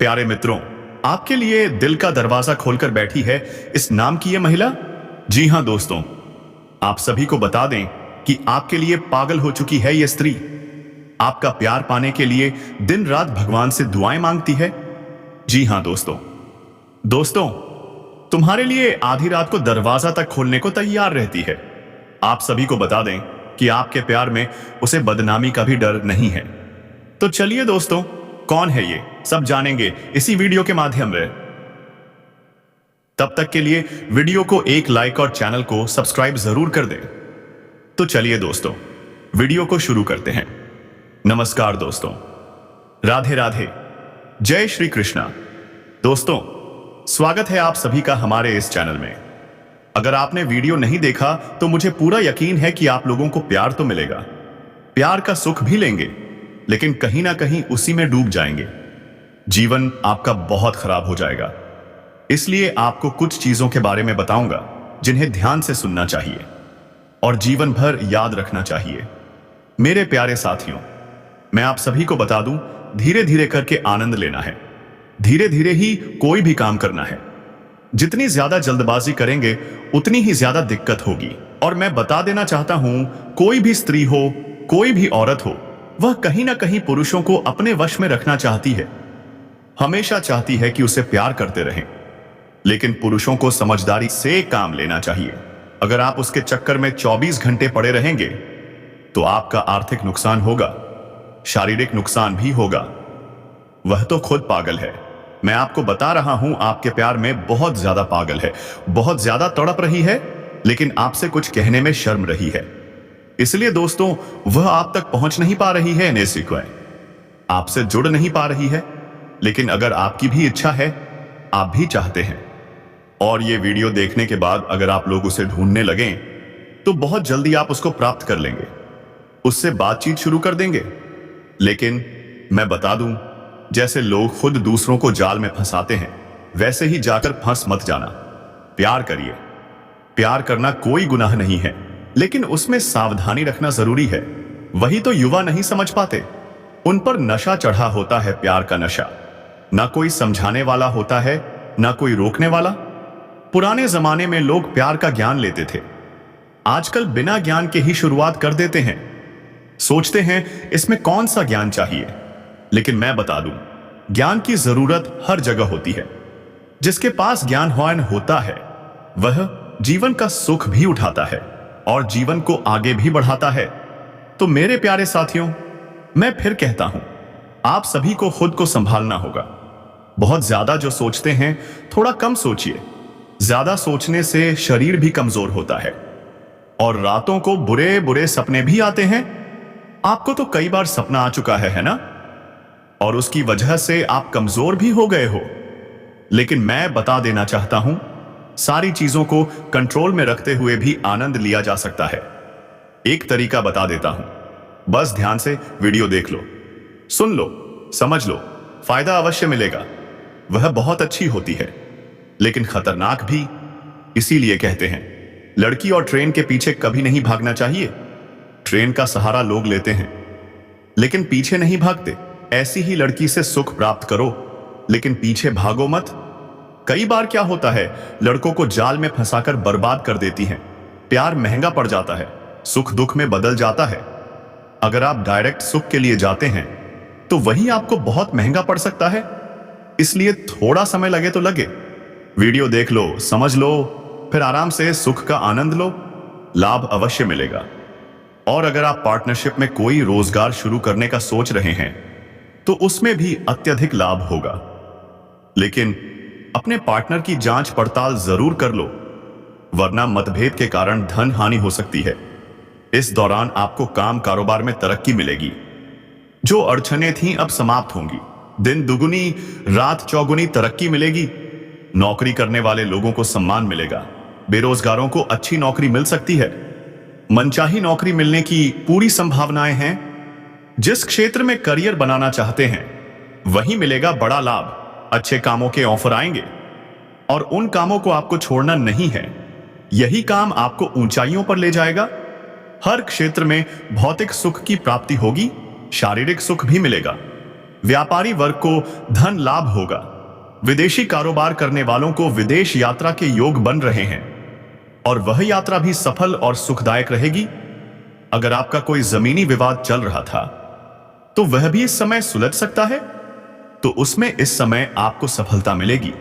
प्यारे मित्रों, आपके लिए दिल का दरवाजा खोलकर बैठी है इस नाम की यह महिला। जी हां दोस्तों, आप सभी को बता दें कि आपके लिए पागल हो चुकी है यह स्त्री। आपका प्यार पाने के लिए दिन रात भगवान से दुआएं मांगती है। जी हां दोस्तों, तुम्हारे लिए आधी रात को दरवाजा तक खोलने को तैयार रहती है। आप सभी को बता दें कि आपके प्यार में उसे बदनामी का भी डर नहीं है। तो चलिए दोस्तों, कौन है ये सब जानेंगे इसी वीडियो के माध्यम में। तब तक के लिए वीडियो को एक लाइक और चैनल को सब्सक्राइब जरूर कर दें। तो चलिए दोस्तों, वीडियो को शुरू करते हैं। नमस्कार दोस्तों, राधे राधे, जय श्री कृष्णा। दोस्तों, स्वागत है आप सभी का हमारे इस चैनल में। अगर आपने वीडियो नहीं देखा तो मुझे पूरा यकीन है कि आप लोगों को प्यार तो मिलेगा, प्यार का सुख भी लेंगे, लेकिन कहीं ना कहीं उसी में डूब जाएंगे। जीवन आपका बहुत खराब हो जाएगा। इसलिए आपको कुछ चीजों के बारे में बताऊंगा जिन्हें ध्यान से सुनना चाहिए और जीवन भर याद रखना चाहिए। मेरे प्यारे साथियों, मैं आप सभी को बता दूं, धीरे धीरे करके आनंद लेना है। धीरे धीरे ही कोई भी काम करना है। जितनी ज्यादा जल्दबाजी करेंगे उतनी ही ज्यादा दिक्कत होगी। और मैं बता देना चाहता हूं, कोई भी स्त्री हो, कोई भी औरत हो, वह कहीं ना कहीं पुरुषों को अपने वश में रखना चाहती है। हमेशा चाहती है कि उसे प्यार करते रहें। लेकिन पुरुषों को समझदारी से काम लेना चाहिए। अगर आप उसके चक्कर में 24 घंटे पड़े रहेंगे तो आपका आर्थिक नुकसान होगा, शारीरिक नुकसान भी होगा। वह तो खुद पागल है। मैं आपको बता रहा हूं, आपके प्यार में बहुत ज्यादा पागल है, बहुत ज्यादा तड़प रही है, लेकिन आपसे कुछ कहने में शर्म रही है। इसलिए दोस्तों, वह आप तक पहुंच नहीं पा रही है, आपसे जुड़ नहीं पा रही है। लेकिन अगर आपकी भी इच्छा है, आप भी चाहते हैं, और ये वीडियो देखने के बाद अगर आप लोग उसे ढूंढने लगें तो बहुत जल्दी आप उसको प्राप्त कर लेंगे, उससे बातचीत शुरू कर देंगे। लेकिन मैं बता दूं, जैसे लोग खुद दूसरों को जाल में फंसाते हैं, वैसे ही जाकर फंस मत जाना। प्यार करिए। प्यार करना कोई गुनाह नहीं है, लेकिन उसमें सावधानी रखना जरूरी है। वही तो युवा नहीं समझ पाते। उन पर नशा चढ़ा होता है, प्यार का नशा। ना कोई समझाने वाला होता है, ना कोई रोकने वाला। पुराने जमाने में लोग प्यार का ज्ञान लेते थे। आजकल बिना ज्ञान के ही शुरुआत कर देते हैं। सोचते हैं इसमें कौन सा ज्ञान चाहिए। लेकिन मैं बता दूं, ज्ञान की जरूरत हर जगह होती है। जिसके पास ज्ञान होता है, वह जीवन का सुख भी उठाता है और जीवन को आगे भी बढ़ाता है। तो मेरे प्यारे साथियों, मैं फिर कहता हूं, आप सभी को खुद को संभालना होगा। बहुत ज्यादा जो सोचते हैं, थोड़ा कम सोचिए। ज्यादा सोचने से शरीर भी कमजोर होता है और रातों को बुरे बुरे सपने भी आते हैं। आपको तो कई बार सपना आ चुका है ना? और उसकी वजह से आप कमजोर भी हो गए हो। लेकिन मैं बता देना चाहता हूं, सारी चीजों को कंट्रोल में रखते हुए भी आनंद लिया जा सकता है। एक तरीका बता देता हूं, बस ध्यान से वीडियो देख लो, सुन लो, समझ लो, फायदा अवश्य मिलेगा। वह बहुत अच्छी होती है, लेकिन खतरनाक भी। इसीलिए कहते हैं, लड़की और ट्रेन के पीछे कभी नहीं भागना चाहिए। ट्रेन का सहारा लोग लेते हैं, लेकिन पीछे नहीं भागते। ऐसी ही लड़की से सुख प्राप्त करो, लेकिन पीछे भागो मत। कई बार क्या होता है, लड़कों को जाल में फंसाकर बर्बाद कर देती हैं। प्यार महंगा पड़ जाता है, सुख दुख में बदल जाता है। अगर आप डायरेक्ट सुख के लिए जाते हैं तो वही आपको बहुत महंगा पड़ सकता है। इसलिए थोड़ा समय लगे तो लगे, वीडियो देख लो, समझ लो, फिर आराम से सुख का आनंद लो, लाभ अवश्य मिलेगा। और अगर आप पार्टनरशिप में कोई रोजगार शुरू करने का सोच रहे हैं तो उसमें भी अत्यधिक लाभ होगा। लेकिन अपने पार्टनर की जांच पड़ताल जरूर कर लो, वरना मतभेद के कारण धन हानि हो सकती है। इस दौरान आपको काम कारोबार में तरक्की मिलेगी। जो अड़चनें थीं अब समाप्त होंगी। दिन दुगुनी रात चौगुनी तरक्की मिलेगी। नौकरी करने वाले लोगों को सम्मान मिलेगा। बेरोजगारों को अच्छी नौकरी मिल सकती है। मनचाही नौकरी मिलने की पूरी संभावनाएं हैं। जिस क्षेत्र में करियर बनाना चाहते हैं, वहीं मिलेगा बड़ा लाभ। अच्छे कामों के ऑफर आएंगे और उन कामों को आपको छोड़ना नहीं है। यही काम आपको ऊंचाइयों पर ले जाएगा। हर क्षेत्र में भौतिक सुख की प्राप्ति होगी, शारीरिक सुख भी मिलेगा। व्यापारी वर्ग को धन लाभ होगा। विदेशी कारोबार करने वालों को विदेश यात्रा के योग बन रहे हैं और वह यात्रा भी सफल और सुखदायक रहेगी। अगर आपका कोई जमीनी विवाद चल रहा था तो वह भी इस समय सुलझ सकता है, तो उसमें इस समय आपको सफलता मिलेगी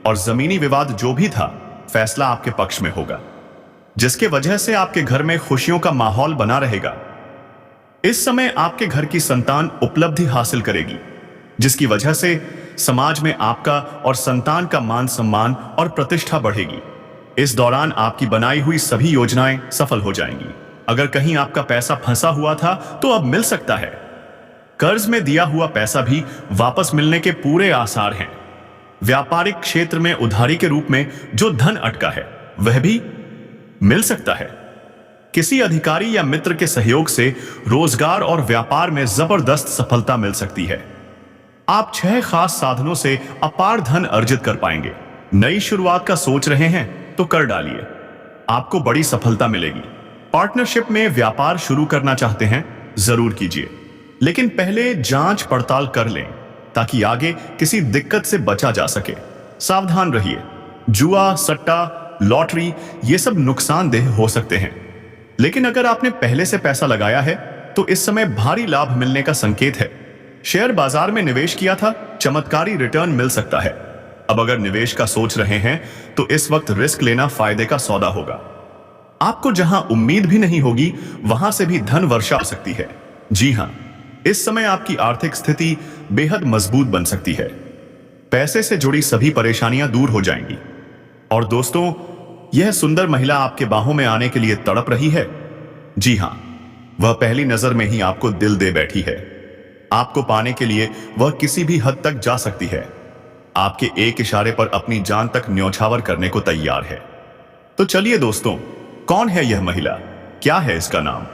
और जमीनी विवाद जो भी था फैसला आपके पक्ष में होगा, जिसके वजह से आपके घर में खुशियों का माहौल बना रहेगा। इस समय आपके घर की संतान उपलब्धि हासिल करेगी, जिसकी वजह से समाज में आपका और संतान का मान सम्मान और प्रतिष्ठा बढ़ेगी। इस दौरान आपकी बनाई हुई सभी योजनाएं सफल हो जाएंगी। अगर कहीं आपका पैसा फंसा हुआ था तो अब मिल सकता है। कर्ज में दिया हुआ पैसा भी वापस मिलने के पूरे आसार हैं। व्यापारिक क्षेत्र में उधारी के रूप में जो धन अटका है वह भी मिल सकता है। किसी अधिकारी या मित्र के सहयोग से रोजगार और व्यापार में जबरदस्त सफलता मिल सकती है। आप 6 खास साधनों से अपार धन अर्जित कर पाएंगे। नई शुरुआत का सोच रहे हैं तो कर डालिए, आपको बड़ी सफलता मिलेगी। पार्टनरशिप में व्यापार शुरू करना चाहते हैं, जरूर कीजिए, लेकिन पहले जांच पड़ताल कर लें ताकि आगे किसी दिक्कत से बचा जा सके। सावधान रहिए, जुआ, सट्टा, लॉटरी ये सब नुकसानदेह हो सकते हैं, लेकिन अगर आपने पहले से पैसा लगाया है तो इस समय भारी लाभ मिलने का संकेत है। शेयर बाजार में निवेश किया था, चमत्कारी रिटर्न मिल सकता है। अब अगर निवेश का सोच रहे हैं तो इस वक्त रिस्क लेना फायदे का सौदा होगा। आपको जहां उम्मीद भी नहीं होगी वहां से भी धन वर्षा हो सकती है। जी हां, इस समय आपकी आर्थिक स्थिति बेहद मजबूत बन सकती है। पैसे से जुड़ी सभी परेशानियां दूर हो जाएंगी। और दोस्तों, यह सुंदर महिला आपके बाहों में आने के लिए तड़प रही है। जी हां, वह पहली नजर में ही आपको दिल दे बैठी है। आपको पाने के लिए वह किसी भी हद तक जा सकती है। आपके एक इशारे पर अपनी जान तक न्यौछावर करने को तैयार है। तो चलिए दोस्तों, कौन है यह महिला, क्या है इसका नाम,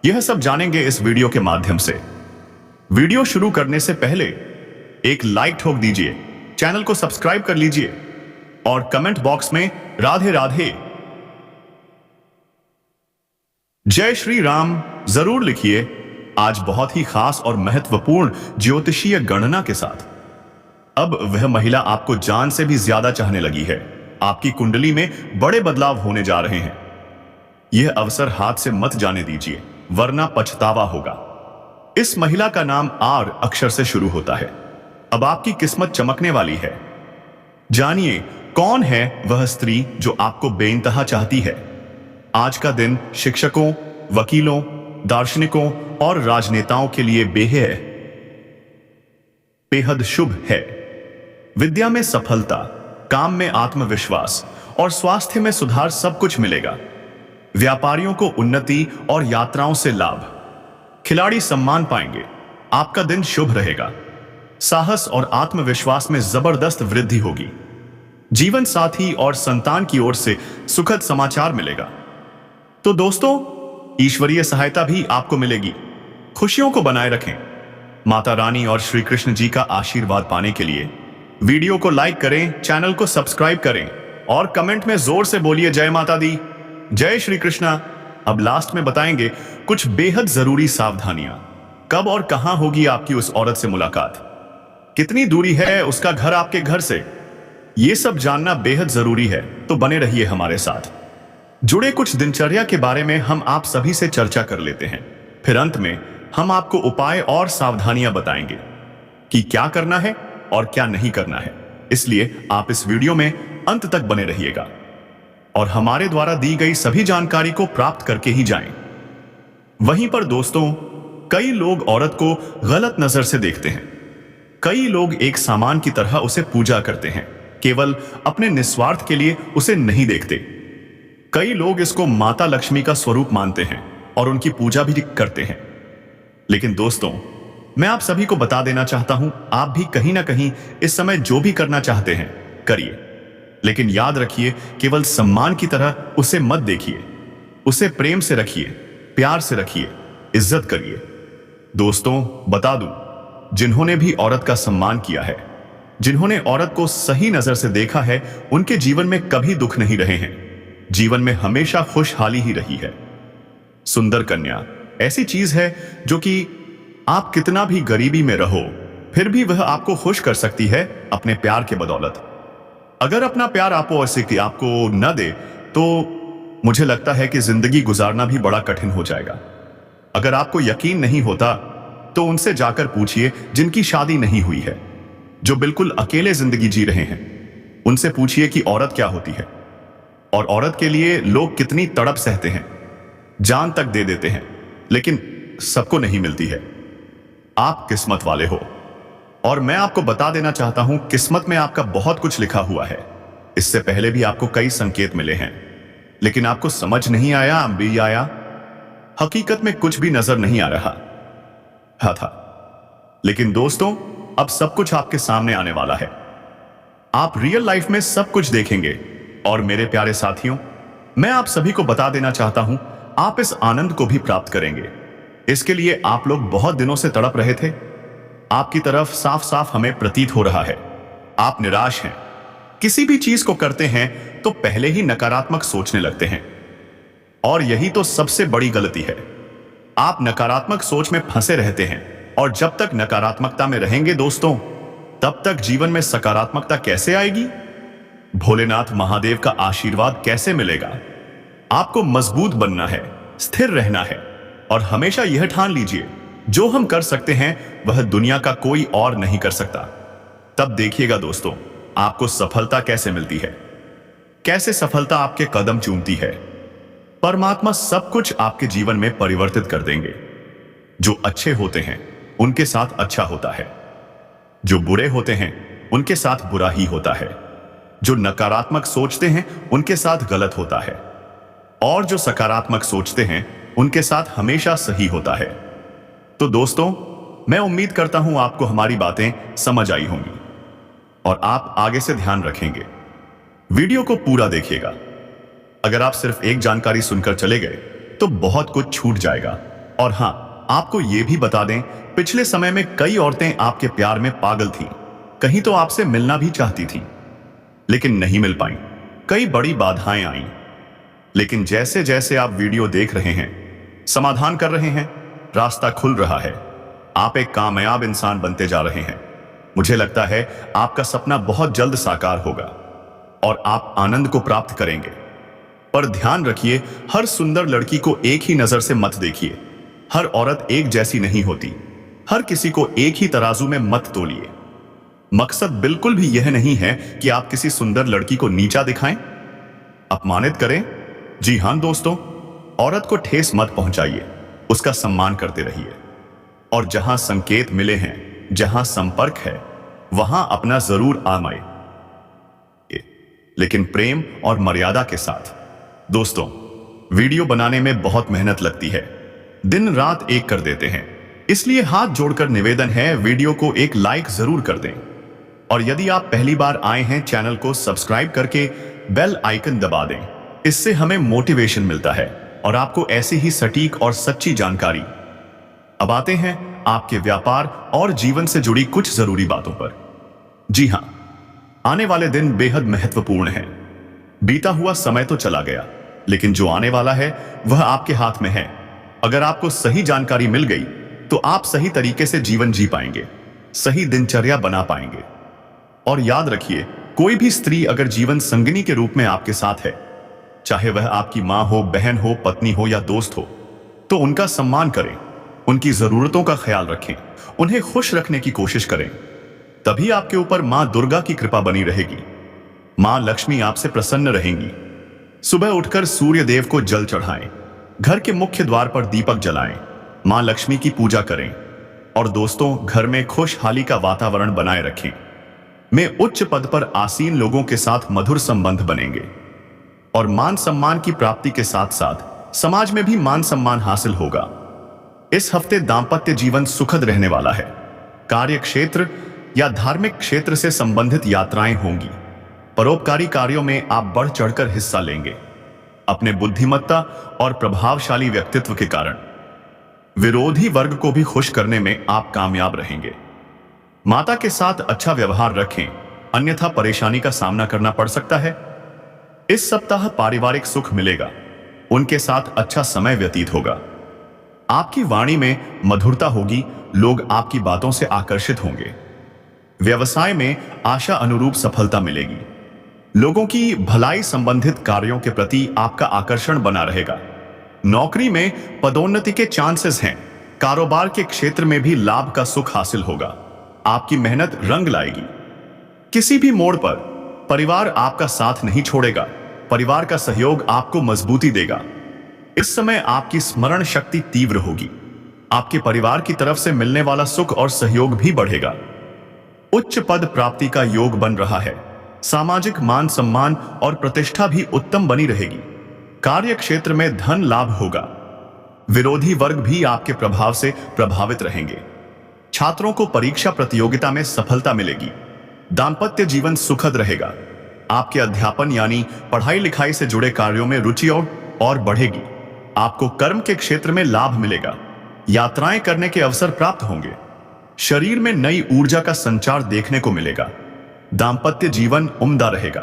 यह सब जानेंगे इस वीडियो के माध्यम से। वीडियो शुरू करने से पहले एक लाइक ठोक दीजिए, चैनल को सब्सक्राइब कर लीजिए और कमेंट बॉक्स में राधे राधे, जय श्री राम जरूर लिखिए। आज बहुत ही खास और महत्वपूर्ण ज्योतिषीय गणना के साथ अब वह महिला आपको जान से भी ज्यादा चाहने लगी है। आपकी कुंडली में बड़े बदलाव होने जा रहे हैं। यह अवसर हाथ से मत जाने दीजिए, वरना पछतावा होगा। इस महिला का नाम आर अक्षर से शुरू होता है। अब आपकी किस्मत चमकने वाली है। जानिए कौन है वह स्त्री जो आपको बेइंतहा चाहती है। आज का दिन शिक्षकों, वकीलों, दार्शनिकों और राजनेताओं के लिए बेहद शुभ है। विद्या में सफलता, काम में आत्मविश्वास और स्वास्थ्य में सुधार सब कुछ मिलेगा। व्यापारियों को उन्नति और यात्राओं से लाभ, खिलाड़ी सम्मान पाएंगे। आपका दिन शुभ रहेगा। साहस और आत्मविश्वास में जबरदस्त वृद्धि होगी। जीवन साथी और संतान की ओर से सुखद समाचार मिलेगा। तो दोस्तों, ईश्वरीय सहायता भी आपको मिलेगी। खुशियों को बनाए रखें। माता रानी और श्री कृष्ण जी का आशीर्वाद पाने के लिए वीडियो को लाइक करें, चैनल को सब्सक्राइब करें और कमेंट में जोर से बोलिए जय माता दी, जय श्री कृष्णा। अब लास्ट में बताएंगे कुछ बेहद जरूरी सावधानियां। कब और कहां होगी आपकी उस औरत से मुलाकात, कितनी दूरी है उसका घर आपके घर से, यह सब जानना बेहद जरूरी है। तो बने रहिए हमारे साथ। जुड़े कुछ दिनचर्या के बारे में हम आप सभी से चर्चा कर लेते हैं। फिर अंत में हम आपको उपाय और सावधानियां बताएंगे कि क्या करना है और क्या नहीं करना है। इसलिए आप इस वीडियो में अंत तक बने रहिएगा और हमारे द्वारा दी गई सभी जानकारी को प्राप्त करके ही जाएं। वहीं पर दोस्तों, कई लोग औरत को गलत नजर से देखते हैं। कई लोग एक सामान की तरह उसे पूजा करते हैं, केवल अपने निस्वार्थ के लिए उसे नहीं देखते। कई लोग इसको माता लक्ष्मी का स्वरूप मानते हैं और उनकी पूजा भी करते हैं। लेकिन दोस्तों, मैं आप सभी को बता देना चाहता हूं, आप भी कहीं ना कहीं इस समय जो भी करना चाहते हैं करिए, लेकिन याद रखिए केवल सम्मान की तरह उसे मत देखिए। उसे प्रेम से रखिए, प्यार से रखिए, इज्जत करिए। दोस्तों, बता दूं, जिन्होंने भी औरत का सम्मान किया है, जिन्होंने औरत को सही नजर से देखा है, उनके जीवन में कभी दुख नहीं रहे हैं। जीवन में हमेशा खुशहाली ही रही है। सुंदर कन्या ऐसी चीज है जो कि आप कितना भी गरीबी में रहो, फिर भी वह आपको खुश कर सकती है अपने प्यार के बदौलत। अगर अपना प्यार आपको न दे तो मुझे लगता है कि जिंदगी गुजारना भी बड़ा कठिन हो जाएगा। अगर आपको यकीन नहीं होता तो उनसे जाकर पूछिए जिनकी शादी नहीं हुई है, जो बिल्कुल अकेले जिंदगी जी रहे हैं। उनसे पूछिए कि औरत क्या होती है और औरत के लिए लोग कितनी तड़प सहते हैं, जान तक दे देते हैं, लेकिन सबको नहीं मिलती है। आप किस्मत वाले हो और मैं आपको बता देना चाहता हूं, किस्मत में आपका बहुत कुछ लिखा हुआ है। इससे पहले भी आपको कई संकेत मिले हैं, लेकिन आपको समझ नहीं आया, भी आया। हकीकत में कुछ भी नजर नहीं आ रहा था। लेकिन दोस्तों, अब सब कुछ आपके सामने आने वाला है। आप रियल लाइफ में सब कुछ देखेंगे। और मेरे प्यारे साथियों, मैं आप सभी को बता देना चाहता हूं, आप इस आनंद को भी प्राप्त करेंगे। इसके लिए आप लोग बहुत दिनों से तड़प रहे थे। आपकी तरफ साफ साफ हमें प्रतीत हो रहा है आप निराश हैं। किसी भी चीज को करते हैं तो पहले ही नकारात्मक सोचने लगते हैं, और यही तो सबसे बड़ी गलती है। आप नकारात्मक सोच में फंसे रहते हैं, और जब तक नकारात्मकता में रहेंगे दोस्तों, तब तक जीवन में सकारात्मकता कैसे आएगी? भोलेनाथ महादेव का आशीर्वाद कैसे मिलेगा? आपको मजबूत बनना है, स्थिर रहना है, और हमेशा यह ठान लीजिए, जो हम कर सकते हैं वह दुनिया का कोई और नहीं कर सकता। तब देखिएगा दोस्तों, आपको सफलता कैसे मिलती है, कैसे सफलता आपके कदम चूमती है। परमात्मा सब कुछ आपके जीवन में परिवर्तित कर देंगे। जो अच्छे होते हैं उनके साथ अच्छा होता है, जो बुरे होते हैं उनके साथ बुरा ही होता है, जो नकारात्मक सोचते हैं उनके साथ गलत होता है, और जो सकारात्मक सोचते हैं उनके साथ हमेशा सही होता है। तो दोस्तों, मैं उम्मीद करता हूं आपको हमारी बातें समझ आई होंगी और आप आगे से ध्यान रखेंगे। वीडियो को पूरा देखिएगा। अगर आप सिर्फ एक जानकारी सुनकर चले गए तो बहुत कुछ छूट जाएगा। और हां, आपको यह भी बता दें, पिछले समय में कई औरतें आपके प्यार में पागल थीं। कहीं तो आपसे मिलना भी चाहती थीं, लेकिन नहीं मिल पाई। कई बड़ी बाधाएं आईं, लेकिन जैसे जैसे आप वीडियो देख रहे हैं, समाधान कर रहे हैं, रास्ता खुल रहा है। आप एक कामयाब इंसान बनते जा रहे हैं। मुझे लगता है आपका सपना बहुत जल्द साकार होगा और आप आनंद को प्राप्त करेंगे। पर ध्यान रखिए, हर सुंदर लड़की को एक ही नजर से मत देखिए। हर औरत एक जैसी नहीं होती। हर किसी को एक ही तराजू में मत तोलिए। मकसद बिल्कुल भी यह नहीं है कि आप किसी सुंदर लड़की को नीचा दिखाएं, अपमानित करें। जी हां दोस्तों, औरत को ठेस मत पहुंचाइए, उसका सम्मान करते रहिए। और जहां संकेत मिले हैं, जहां संपर्क है, वहां अपना जरूर आजमाएं, लेकिन प्रेम और मर्यादा के साथ। दोस्तों, वीडियो बनाने में बहुत मेहनत लगती है, दिन रात एक कर देते हैं, इसलिए हाथ जोड़कर निवेदन है, वीडियो को एक लाइक जरूर कर दें। और यदि आप पहली बार आए हैं, चैनल को सब्सक्राइब करके बेल आइकन दबा दें। इससे हमें मोटिवेशन मिलता है और आपको ऐसी ही सटीक और सच्ची जानकारी। अब आते हैं आपके व्यापार और जीवन से जुड़ी कुछ जरूरी बातों पर। जी हां, आने वाले दिन बेहद महत्वपूर्ण हैं। बीता हुआ समय तो चला गया, लेकिन जो आने वाला है वह आपके हाथ में है। अगर आपको सही जानकारी मिल गई तो आप सही तरीके से जीवन जी पाएंगे, सही दिनचर्या बना पाएंगे। और याद रखिए, कोई भी स्त्री अगर जीवन संगिनी के रूप में आपके साथ है, चाहे वह आपकी मां हो, बहन हो, पत्नी हो या दोस्त हो, तो उनका सम्मान करें, उनकी जरूरतों का ख्याल रखें, उन्हें खुश रखने की कोशिश करें। तभी आपके ऊपर मां दुर्गा की कृपा बनी रहेगी। मां लक्ष्मी आपसे प्रसन्न रहेंगी। सुबह उठकर सूर्य देव को जल चढ़ाएं, घर के मुख्य द्वार पर दीपक जलाएं, मां लक्ष्मी की पूजा करें। और दोस्तों, घर में खुशहाली का वातावरण बनाए रखें। में उच्च पद पर आसीन लोगों के साथ मधुर संबंध बनेंगे और मान सम्मान की प्राप्ति के साथ साथ समाज में भी मान सम्मान हासिल होगा। इस हफ्ते दांपत्य जीवन सुखद रहने वाला है। कार्य क्षेत्र या धार्मिक क्षेत्र से संबंधित यात्राएं होंगी। परोपकारी कार्यों में आप बढ़ चढ़कर हिस्सा लेंगे। अपने बुद्धिमत्ता और प्रभावशाली व्यक्तित्व के कारण विरोधी वर्ग को भी खुश करने में आप कामयाब रहेंगे। माता के साथ अच्छा व्यवहार रखें, अन्यथा परेशानी का सामना करना पड़ सकता है। इस सप्ताह पारिवारिक सुख मिलेगा, उनके साथ अच्छा समय व्यतीत होगा। आपकी वाणी में मधुरता होगी, लोग आपकी बातों से आकर्षित होंगे। व्यवसाय में आशा अनुरूप सफलता मिलेगी। लोगों की भलाई संबंधित कार्यों के प्रति आपका आकर्षण बना रहेगा। नौकरी में पदोन्नति के चांसेस हैं। कारोबार के क्षेत्र में भी लाभ का सुख हासिल होगा। आपकी मेहनत रंग लाएगी। किसी भी मोड़ पर परिवार आपका साथ नहीं छोड़ेगा। परिवार का सहयोग आपको मजबूती देगा। इस समय आपकी स्मरण शक्ति तीव्र होगी। आपके परिवार की तरफ से मिलने वाला सुख और सहयोग भी बढ़ेगा। उच्च पद प्राप्ति का योग बन रहा है। सामाजिक मान सम्मान और प्रतिष्ठा भी उत्तम बनी रहेगी। कार्य क्षेत्र में धन लाभ होगा। विरोधी वर्ग भी आपके प्रभाव से प्रभावित रहेंगे। छात्रों को परीक्षा प्रतियोगिता में सफलता मिलेगी। दांपत्य जीवन सुखद रहेगा। आपके अध्यापन यानी पढ़ाई लिखाई से जुड़े कार्यों में रुचि और बढ़ेगी। आपको कर्म के क्षेत्र में लाभ मिलेगा। यात्राएं करने के अवसर प्राप्त होंगे। शरीर में नई ऊर्जा का संचार देखने को मिलेगा। दांपत्य जीवन उम्दा रहेगा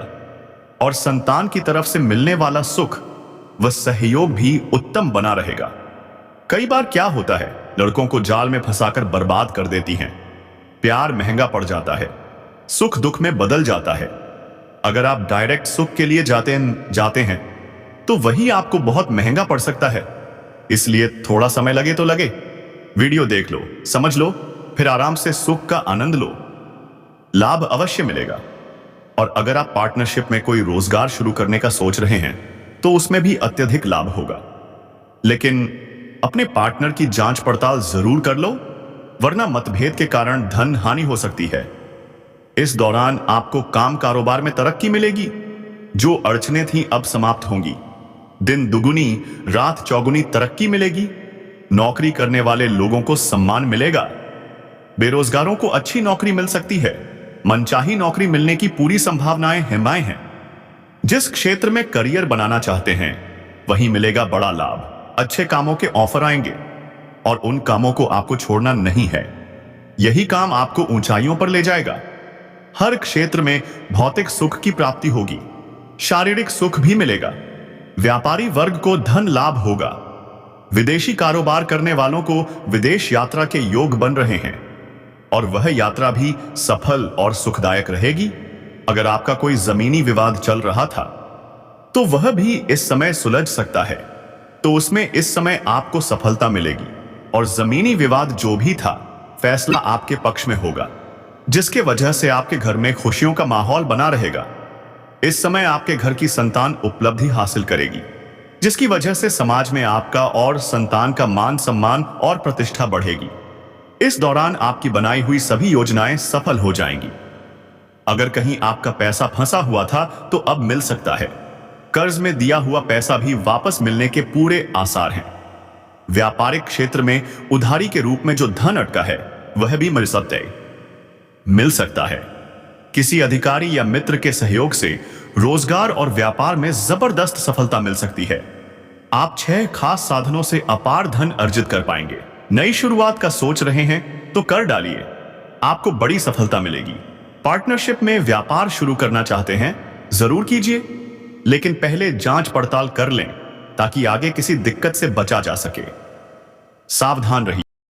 और संतान की तरफ से मिलने वाला सुख व सहयोग भी उत्तम बना रहेगा। कई बार क्या होता है, लड़कों को जाल में फंसाकर बर्बाद कर देती हैं। प्यार महंगा पड़ जाता है, सुख दुख में बदल जाता है। अगर आप डायरेक्ट सुख के लिए जाते हैं तो वही आपको बहुत महंगा पड़ सकता है। इसलिए थोड़ा समय लगे तो लगे, वीडियो देख लो, समझ लो, फिर आराम से सुख का आनंद लो। लाभ अवश्य मिलेगा। और अगर आप पार्टनरशिप में कोई रोजगार शुरू करने का सोच रहे हैं तो उसमें भी अत्यधिक लाभ होगा। लेकिन अपने पार्टनर की जांच पड़ताल जरूर कर लो, वरना मतभेद के कारण धन हानि हो सकती है। इस दौरान आपको काम कारोबार में तरक्की मिलेगी। जो अड़चनें थीं अब समाप्त होंगी। दिन दुगुनी रात चौगुनी तरक्की मिलेगी। नौकरी करने वाले लोगों को सम्मान मिलेगा। बेरोजगारों को अच्छी नौकरी मिल सकती है। मनचाही नौकरी मिलने की पूरी संभावनाएं हैं। जिस क्षेत्र में करियर बनाना चाहते हैं वहीं मिलेगा बड़ा लाभ। अच्छे कामों के ऑफर आएंगे और उन कामों को आपको छोड़ना नहीं है। यही काम आपको ऊंचाइयों पर ले जाएगा। हर क्षेत्र में भौतिक सुख की प्राप्ति होगी। शारीरिक सुख भी मिलेगा। व्यापारी वर्ग को धन लाभ होगा। विदेशी कारोबार करने वालों को विदेश यात्रा के योग बन रहे हैं और वह यात्रा भी सफल और सुखदायक रहेगी। अगर आपका कोई जमीनी विवाद चल रहा था तो वह भी इस समय सुलझ सकता है, तो उसमें इस समय आपको सफलता मिलेगी और जमीनी विवाद जो भी था फैसला आपके पक्ष में होगा, जिसके वजह से आपके घर में खुशियों का माहौल बना रहेगा। इस समय आपके घर की संतान उपलब्धि हासिल करेगी, जिसकी वजह से समाज में आपका और संतान का मान सम्मान और प्रतिष्ठा बढ़ेगी। इस दौरान आपकी बनाई हुई सभी योजनाएं सफल हो जाएंगी। अगर कहीं आपका पैसा फंसा हुआ था तो अब मिल सकता है। कर्ज में दिया हुआ पैसा भी वापस मिलने के पूरे आसार हैं। व्यापारिक क्षेत्र में उधारी के रूप में जो धन अटका है वह भी मिल सकता है। किसी अधिकारी या मित्र के सहयोग से रोजगार और व्यापार में जबरदस्त सफलता मिल सकती है। आप 6 खास साधनों से अपार धन अर्जित कर पाएंगे। नई शुरुआत का सोच रहे हैं तो कर डालिए, आपको बड़ी सफलता मिलेगी। पार्टनरशिप में व्यापार शुरू करना चाहते हैं जरूर कीजिए, लेकिन पहले जांच पड़ताल कर लें ताकि आगे किसी दिक्कत से बचा जा सके। सावधान रहिए।